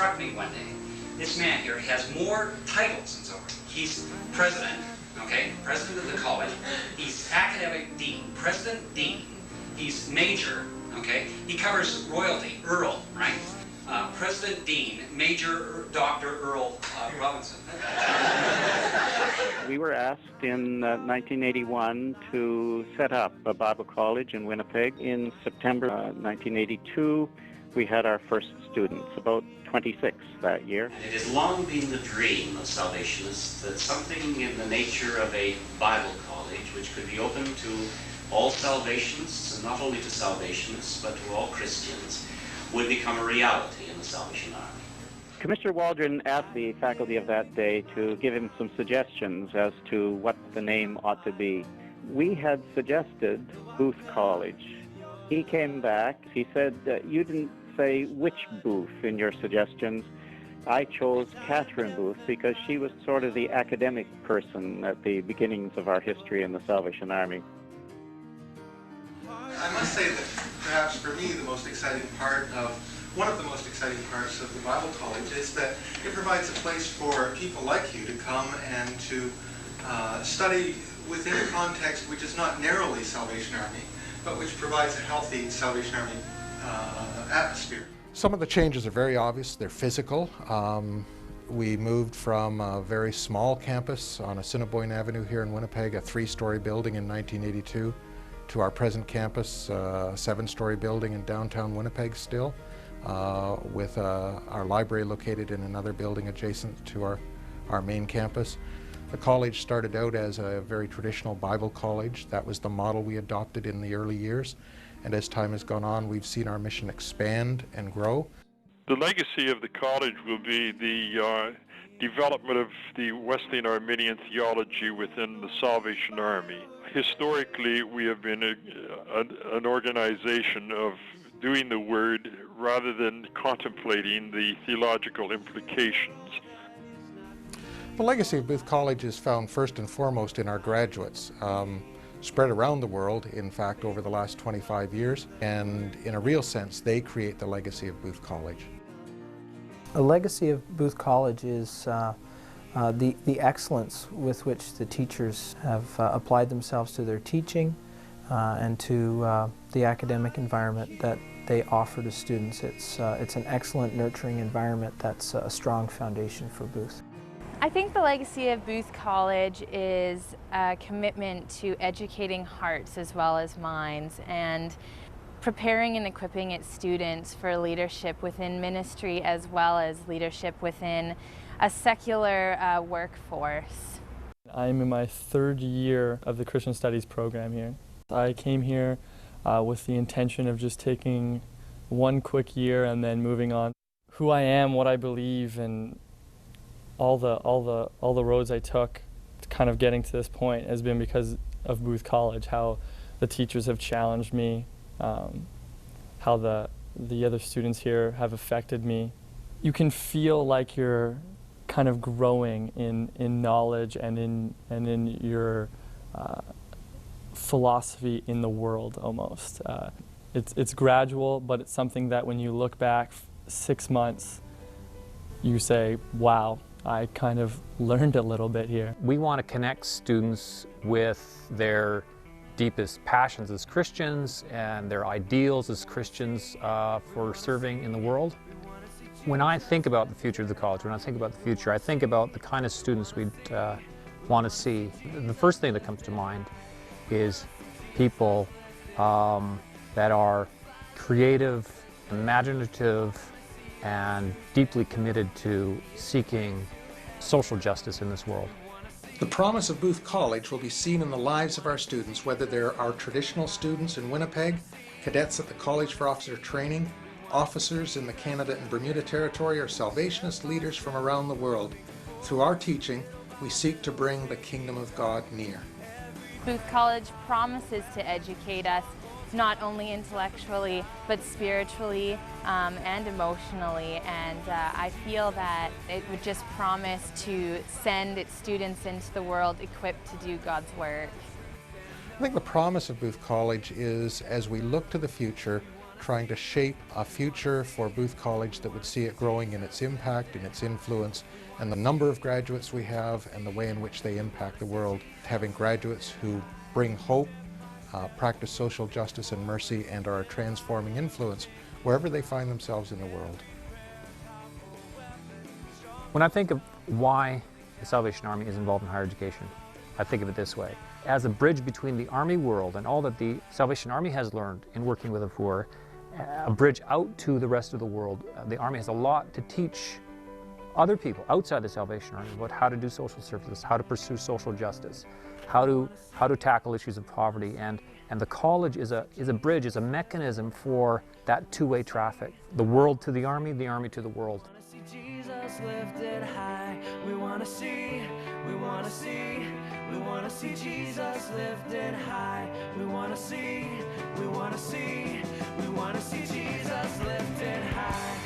struck me one day. This man here has more titles than so. He's president, okay? President of the college. He's academic dean, president dean. He's major, okay? He covers royalty, Earl, right? President Dean, Major Dr. Earl Robinson. We were asked in 1981 to set up a Bible college in Winnipeg. In September 1982, we had our first students, about 26 that year. It has long been the dream of Salvationists that something in the nature of a Bible college, which could be open to all Salvationists, and not only to Salvationists, but to all Christians, would become a reality in the Salvation Army. Commissioner Waldron asked the faculty of that day to give him some suggestions as to what the name ought to be. We had suggested Booth College. He came back, he said, you didn't say which Booth in your suggestions. I chose Catherine Booth because she was sort of the academic person at the beginnings of our history in the Salvation Army. I must say that perhaps for me one of the most exciting parts of the Bible College is that it provides a place for people like you to come and to study within a context which is not narrowly Salvation Army, but which provides a healthy Salvation Army atmosphere. Some of the changes are very obvious. They're physical. We moved from a very small campus on Assiniboine Avenue here in Winnipeg, a 3-story building in 1982, to our present campus, a 7-story building in downtown Winnipeg still, with our library located in another building adjacent to our main campus. The college started out as a very traditional Bible college. That was the model we adopted in the early years. And as time has gone on, we've seen our mission expand and grow. The legacy of the college will be the development of the Wesleyan Arminian theology within the Salvation Army. Historically, we have been an organization of doing the word rather than contemplating the theological implications. The legacy of Booth College is found first and foremost in our graduates, spread around the world, in fact, over the last 25 years, and in a real sense, they create the legacy of Booth College. The legacy of Booth College is the excellence with which the teachers have applied themselves to their teaching and to the academic environment that they offer to students. It's an excellent, nurturing environment that's a strong foundation for Booth. I think the legacy of Booth College is a commitment to educating hearts as well as minds, and preparing and equipping its students for leadership within ministry as well as leadership within a secular workforce. I'm in my 3rd year of the Christian Studies program here. I came here with the intention of just taking one quick year and then moving on. Who I am, what I believe, and all the roads I took to kind of getting to this point has been because of Booth College, how the teachers have challenged me, how the other students here have affected me. You can feel like you're kind of growing in knowledge and in your philosophy in the world almost. It's gradual, but it's something that when you look back 6 months, you say, wow, I kind of learned a little bit here. We want to connect students with their deepest passions as Christians and their ideals as Christians for serving in the world. When I think about the future of the college, I think about the kind of students we'd want to see. The first thing that comes to mind is people that are creative, imaginative, and deeply committed to seeking social justice in this world. The promise of Booth College will be seen in the lives of our students, whether they're our traditional students in Winnipeg, cadets at the College for Officer Training, officers in the Canada and Bermuda Territory, or Salvationist leaders from around the world. Through our teaching, we seek to bring the kingdom of God near. Booth College promises to educate us not only intellectually, but spiritually and emotionally, and I feel that it would just promise to send its students into the world equipped to do God's work. I think the promise of Booth College is, as we look to the future, trying to shape a future for Booth College that would see it growing in its impact, in its influence, and the number of graduates we have and the way in which they impact the world. Having graduates who bring hope, practice social justice and mercy, and are a transforming influence wherever they find themselves in the world. When I think of why the Salvation Army is involved in higher education, I think of it this way. As a bridge between the Army world and all that the Salvation Army has learned in working with the poor, a bridge out to the rest of the world. The Army has a lot to teach other people outside the Salvation Army about how to do social services, how to pursue social justice, how to tackle issues of poverty, and the college is a bridge, is a mechanism for that two-way traffic. The world to the Army to the world. Jesus lifted high. We want to see Jesus lifted high. We want to see Jesus lifted high.